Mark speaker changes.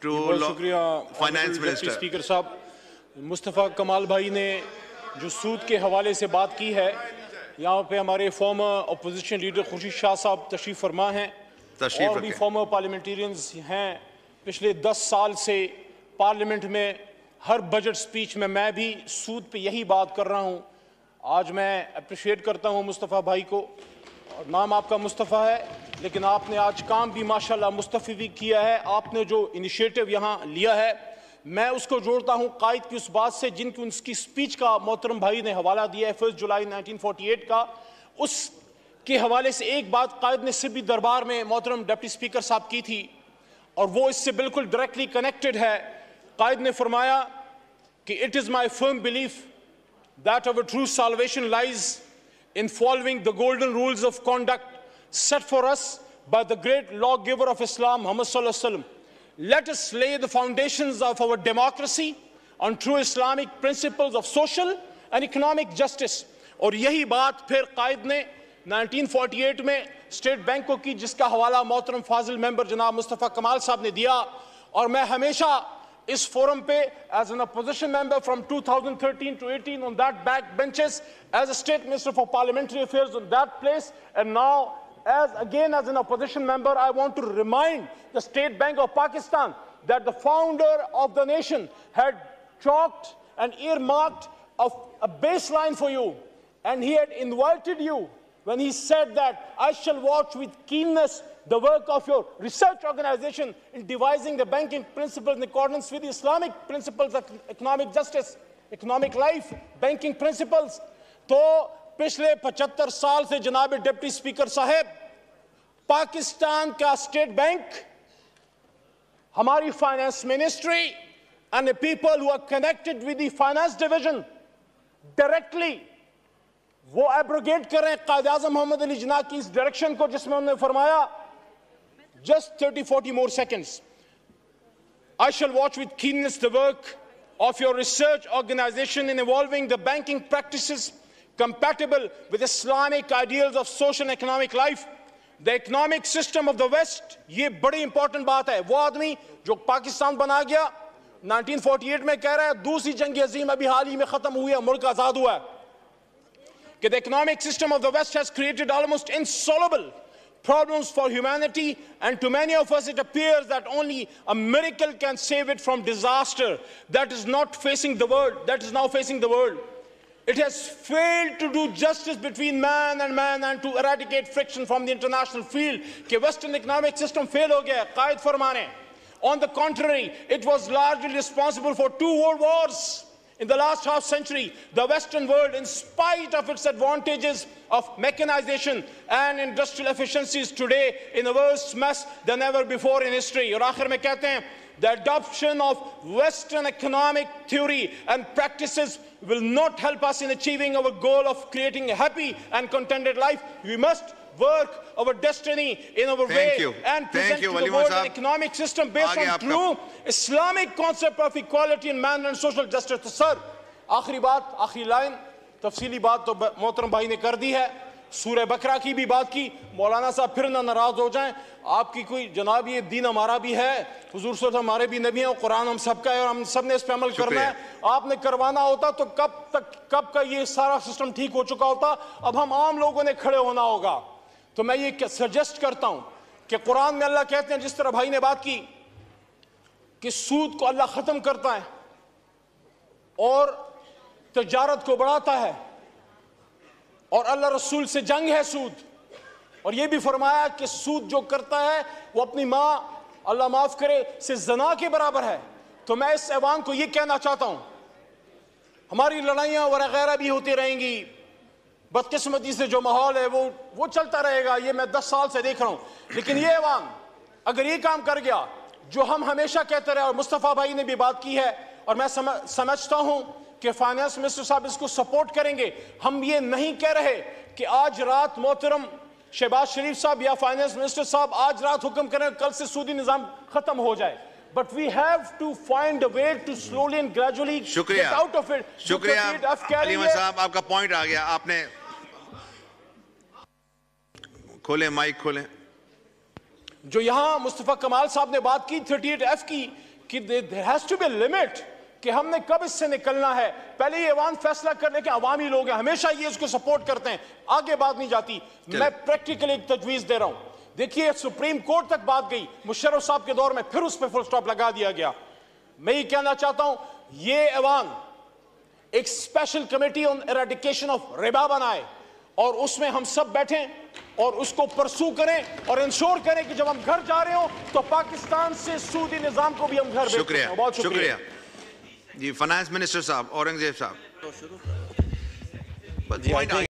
Speaker 1: to Finance Minister.
Speaker 2: Speaker Sahab, Mustafa Kamal bhai ne jo sood ke hawale se baat ki hai, yahan pe hamare former opposition leader Khurshid Shah sahab tashrif farma hain اور بھی former parliamentarians ہیں. پچھلے 10 سال سے parliament میں ہر budget speech میں بھی سود پہ یہی بات کر رہا ہوں. آج میں اپریشیٹ کرتا ہوں مصطفیٰ بھائی کو, اور نام آپ کا مصطفیٰ ہے لیکن آپ نے آج کام بھی ماشاءاللہ مصطفی بھی کیا ہے. آپ نے جو انیشیٹو یہاں لیا ہے میں اس کو جوڑتا ہوں قائد کی اس بات سے جن کی اس کی سپیچ کا محترم بھائی نے حوالہ دیا ہے 1 جولائی 1948 کا. اس کے حوالے سے ایک بات قائد نے سبھی دربار میں محترم ڈپٹی سپیکر صاحب کی تھی اور وہ اس سے بالکل ڈائریکٹلی کنیکٹڈ ہے. قائد نے فرمایا کہ it is my firm belief that our true salvation lies in following the golden rules of conduct set for us by the great lawgiver of Islam, Muhammad sallallahu alaihi wasallam. Let us lay the foundations of our democracy on true Islamic principles of social and economic justice. اور یہی بات پھر قائد نے 1948 میں state bank کو کی جس کا حوالہ محترم فاضل ممبر جناب مصطفیٰ کمال صاحب نے دیا. اور میں ہمیشہ اس فورم پہ as an opposition member from 2013 to 18 on that back benches, as a state minister for parliamentary affairs on that place, and now as an opposition member, I want to remind the State Bank of Pakistan that the founder of the nation had chalked and earmarked a baseline for you, and he had invited you when he said that I shall watch with keenness the work of your research organization in devising the banking principles in accordance with the Islamic principles of economic justice, economic life, banking principles. تو پچھلے 75 سال سے جناب deputy speaker صاحب پاکستان کا state bank, ہماری finance ministry and the people who are connected with the finance division directly, وہ abrogate کر رہے ہیں قائد اعظم محمد علی جناح کی اس ڈائریکشن کو جس میں انہوں نے فرمایا just 30-40 more seconds. I shall watch with keenness the work of your research organization in evolving the banking practices compatible with Islamic ideals of social and economic life. The economic system of the West, یہ بڑی important بات ہے. وہ آدمی جو پاکستان بنا گیا 1948 میں کہہ رہا ہے دوسری جنگ عظیم ابھی حال ہی میں ختم ہوئی ہے, ملک آزاد ہوا ہے, کہ the economic system of the West has created almost insoluble problems for humanity, and to many of us it appears that only a miracle can save it from disaster that is now facing the world. It has failed to do justice between man and to eradicate friction from the international field. کہ Western economic system fail ہو گیا. قائد فرمانے on the contrary, it was largely responsible for 2 world wars in the last half century. The Western world, in spite of its advantages of mechanization and industrial efficiencies, today in a worse mess than ever before in history. اور آخر میں کہتے ہیں the adoption of Western economic theory and practices will not help us in achieving our goal of creating a happy and contented life. We must work our destiny in our way and present to the world an economic system based on true Islamic concept of equality and man and social justice. تو سر آخری line تفصیلی بات تو محترم بھائی نے کر دی ہے. سورہ بقرہ کی بھی بات کی. مولانا صاحب پھر نہ ناراض ہو جائیں, آپ کی کوئی جناب یہ دین ہمارا بھی ہے, حضور صلی اللہ علیہ وسلم ہمارے بھی نبی ہیں, اور قرآن ہم سب کا ہے اور ہم سب نے اس پہ عمل کرنا ہے. آپ نے کروانا ہوتا تو کب کا یہ سارا سسٹم ٹھیک ہو چکا ہوتا. اب ہم عام لوگوں نے کھڑے ہونا ہوگا. تو میں یہ سجیسٹ کرتا ہوں کہ قرآن میں اللہ کہتے ہیں جس طرح بھائی نے بات کی کہ سود کو اللہ ختم کرتا ہے اور تجارت کو بڑھاتا ہے, اور اللہ رسول سے جنگ ہے سود, اور یہ بھی فرمایا کہ سود جو کرتا ہے وہ اپنی ماں اللہ معاف کرے سے زنا کے برابر ہے. تو میں اس ایوان کو یہ کہنا چاہتا ہوں ہماری لڑائیاں وغیرہ بھی ہوتی رہیں گی, بدقسمتی سے جو ماحول ہے وہ چلتا رہے گا, یہ میں 10 سال سے دیکھ رہا ہوں. لیکن یہ ایوان اگر یہ کام کر گیا جو ہم ہمیشہ کہتے رہے, اور مصطفیٰ بھائی نے بھی بات کی ہے اور میں سمجھتا ہوں کہ فائنانس منسٹر صاحب اس کو سپورٹ کریں گے. ہم یہ نہیں کہہ رہے کہ آج رات محترم شہباز شریف صاحب یا فائنانس منسٹر صاحب آج رات حکم کریں کل سے سودی نظام ختم ہو جائے. But we have to find a way to slowly and gradually get out of it.
Speaker 1: شکریہ علیمہ صاحب, آپ کا پوائنٹ آ گیا. آپ نے کھولیں مائک کھولیں.
Speaker 2: جو یہاں مصطفیٰ کمال صاحب نے بات کی 38F کی کہ there has to be a limit کہ ہم نے کب اس سے نکلنا ہے. پہلے یہ عوام فیصلہ کرنے کے عوامی لوگ ہیں, ہمیشہ یہ اس کو سپورٹ کرتے ہیں, آگے بات نہیں جاتی. میں پریکٹیکلی ایک تجویز دے رہا ہوں. دیکھیے سپریم کورٹ تک بات گئی, مشرف صاحب کے دور میں پھر اس پہ فل سٹاپ لگا دیا گیا. میں یہ کہنا چاہتا ہوں, یہ ایوان ایک special committee on eradication of ربا بنائے اور اس میں ہم سب بیٹھیں اور اس کو پرسو کریں اور انشور کریں کہ جب ہم گھر جا رہے ہوں تو پاکستان سے سودی نظام کو بھی ہم گھر بھیج سکیں. بہت شکریہ.
Speaker 1: جی فائنانس منسٹر صاحب, اورنگزیب صاحب.